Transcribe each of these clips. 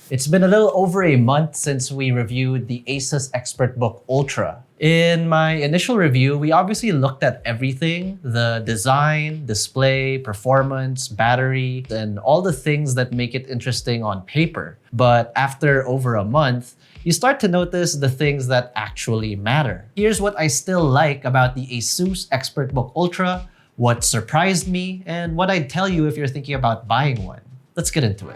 It's been a little over a month since we reviewed the ASUS ExpertBook Ultra. In my initial review, we obviously looked at everything: the design, display, performance, battery, and all the things that make it interesting on paper. But after over a month, you start to notice the things that actually matter. Here's what I still like about the ASUS ExpertBook Ultra, what surprised me, and what I'd tell you if you're thinking about buying one. Let's get into it.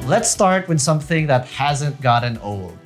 Let's start with something that hasn't gotten old: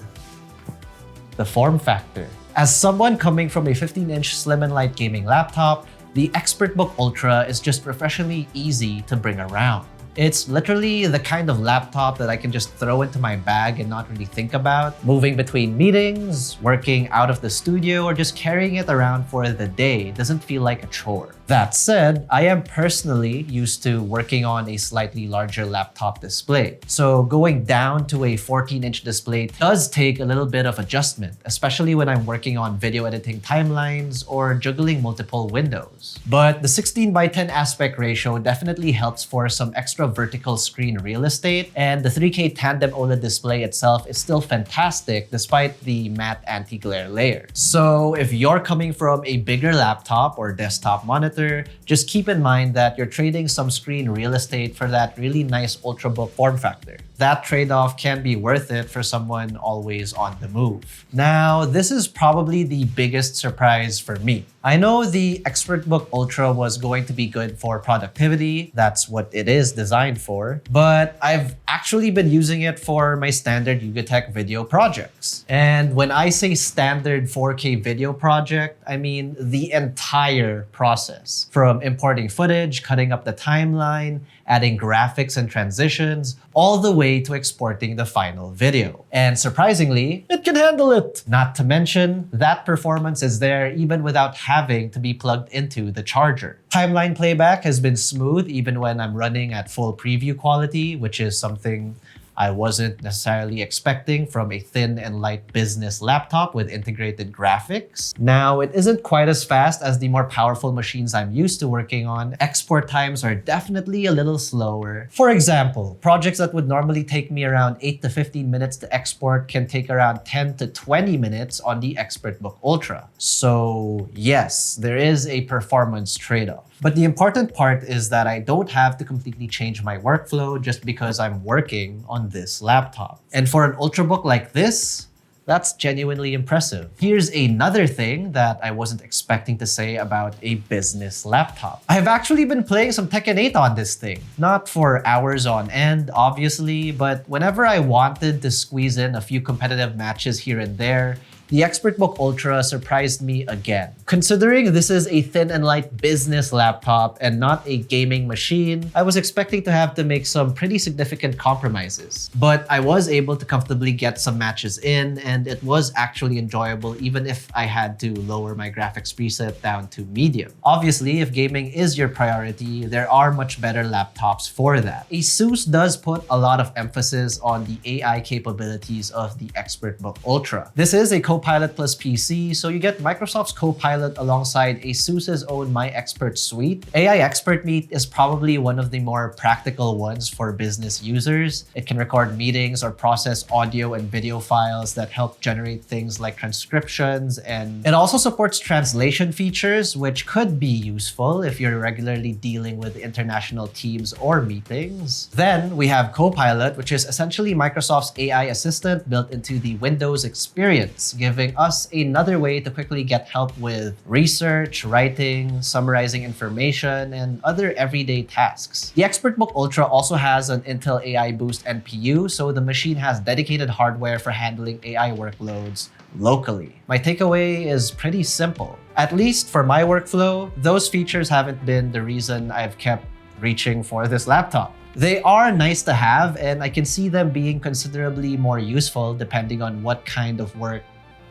the form factor. As someone coming from a 15-inch slim and light gaming laptop, the ExpertBook Ultra is just refreshingly easy to bring around. It's literally the kind of laptop that I can just throw into my bag and not really think about. Moving between meetings, working out of the studio, or just carrying it around for the day doesn't feel like a chore. That said, I am personally used to working on a slightly larger laptop display. So going down to a 14-inch display does take a little bit of adjustment, especially when I'm working on video editing timelines or juggling multiple windows. But the 16:10 aspect ratio definitely helps for some extra vertical screen real estate, and the 3K tandem OLED display itself is still fantastic despite the matte anti-glare layer. So if you're coming from a bigger laptop or desktop monitor, just keep in mind that you're trading some screen real estate for that really nice Ultrabook form factor. That trade-off can be worth it for someone always on the move. Now, this is probably the biggest surprise for me. I know the ExpertBook Ultra was going to be good for productivity. That's what it is designed for. But I've actually been using it for my standard Yugatech video projects. And when I say standard 4K video project, I mean the entire process. From importing footage, cutting up the timeline, adding graphics and transitions, all the way to exporting the final video. And surprisingly, it can handle it. Not to mention, that performance is there even without having to be plugged into the charger. Timeline playback has been smooth even when I'm running at full preview quality, which is something I wasn't necessarily expecting from a thin and light business laptop with integrated graphics. Now, it isn't quite as fast as the more powerful machines I'm used to working on. Export times are definitely a little slower. For example, projects that would normally take me around 8 to 15 minutes to export can take around 10 to 20 minutes on the ExpertBook Ultra. So yes, there is a performance trade-off. But the important part is that I don't have to completely change my workflow just because I'm working on this laptop. And for an Ultrabook like this, that's genuinely impressive. Here's another thing that I wasn't expecting to say about a business laptop. I've actually been playing some Tekken 8 on this thing. Not for hours on end, obviously, but whenever I wanted to squeeze in a few competitive matches here and there, the ExpertBook Ultra surprised me again. Considering this is a thin and light business laptop and not a gaming machine, I was expecting to have to make some pretty significant compromises. But I was able to comfortably get some matches in, and it was actually enjoyable even if I had to lower my graphics preset down to medium. Obviously, if gaming is your priority, there are much better laptops for that. ASUS does put a lot of emphasis on the AI capabilities of the ExpertBook Ultra. This is a Copilot plus PC, so you get Microsoft's Copilot alongside ASUS's own My Expert suite. AI Expert Meet is probably one of the more practical ones for business users. It can record meetings or process audio and video files that help generate things like transcriptions, and it also supports translation features, which could be useful if you're regularly dealing with international teams or meetings. Then we have Copilot, which is essentially Microsoft's AI assistant built into the Windows experience, giving us another way to quickly get help with research, writing, summarizing information, and other everyday tasks. The ExpertBook Ultra also has an Intel AI Boost NPU, so the machine has dedicated hardware for handling AI workloads locally. My takeaway is pretty simple. At least for my workflow, those features haven't been the reason I've kept reaching for this laptop. They are nice to have, and I can see them being considerably more useful depending on what kind of work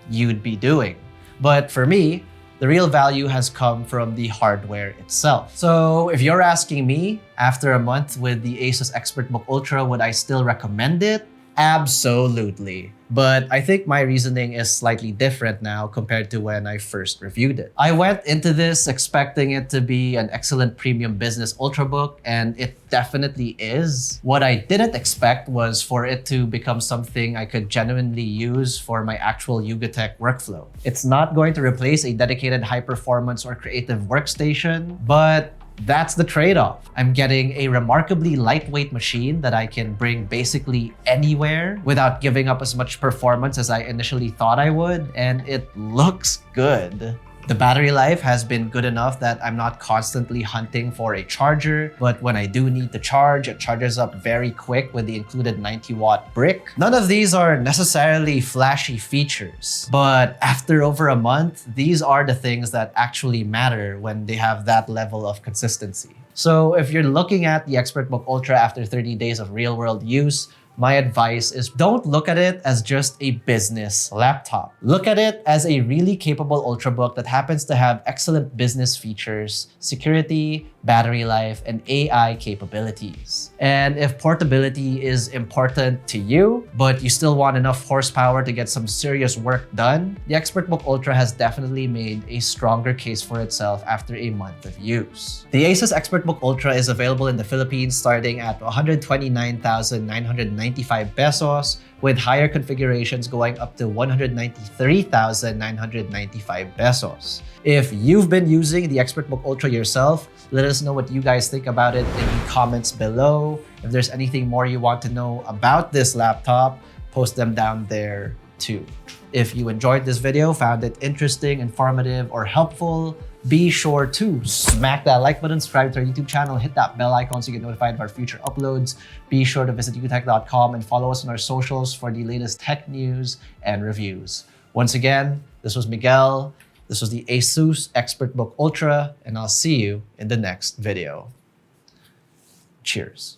you'd be doing. But for me, the real value has come from the hardware itself. So if you're asking me, after a month with the ASUS ExpertBook Ultra, would I still recommend it? Absolutely. But I think my reasoning is slightly different now compared to when I first reviewed it. I went into this expecting it to be an excellent premium business ultrabook, and it definitely is. What I didn't expect was for it to become something I could genuinely use for my actual Yuga Tech workflow. It's not going to replace a dedicated high performance or creative workstation, but that's the trade-off. I'm getting a remarkably lightweight machine that I can bring basically anywhere without giving up as much performance as I initially thought I would, and it looks good. The battery life has been good enough that I'm not constantly hunting for a charger, but when I do need to charge, it charges up very quick with the included 90-watt brick. None of these are necessarily flashy features, but after over a month, these are the things that actually matter when they have that level of consistency. So if you're looking at the ExpertBook Ultra after 30 days of real-world use, my advice is don't look at it as just a business laptop. Look at it as a really capable ultrabook that happens to have excellent business features, security, battery life, and AI capabilities. And if portability is important to you, but you still want enough horsepower to get some serious work done, the ExpertBook Ultra has definitely made a stronger case for itself after a month of use. The ASUS ExpertBook Ultra is available in the Philippines starting at 129,995 pesos, with higher configurations going up to 193,995 pesos. If you've been using the ExpertBook Ultra yourself, let us know what you guys think about it in the comments below. If there's anything more you want to know about this laptop, post them down there too. If you enjoyed this video, found it interesting, informative, or helpful, be sure to smack that like button, subscribe to our YouTube channel, hit that bell icon so you get notified of our future uploads. Be sure to visit yugatech.com and follow us on our socials for the latest tech news and reviews. Once again, this was Miguel. This was the ASUS ExpertBook Ultra, and I'll see you in the next video. Cheers.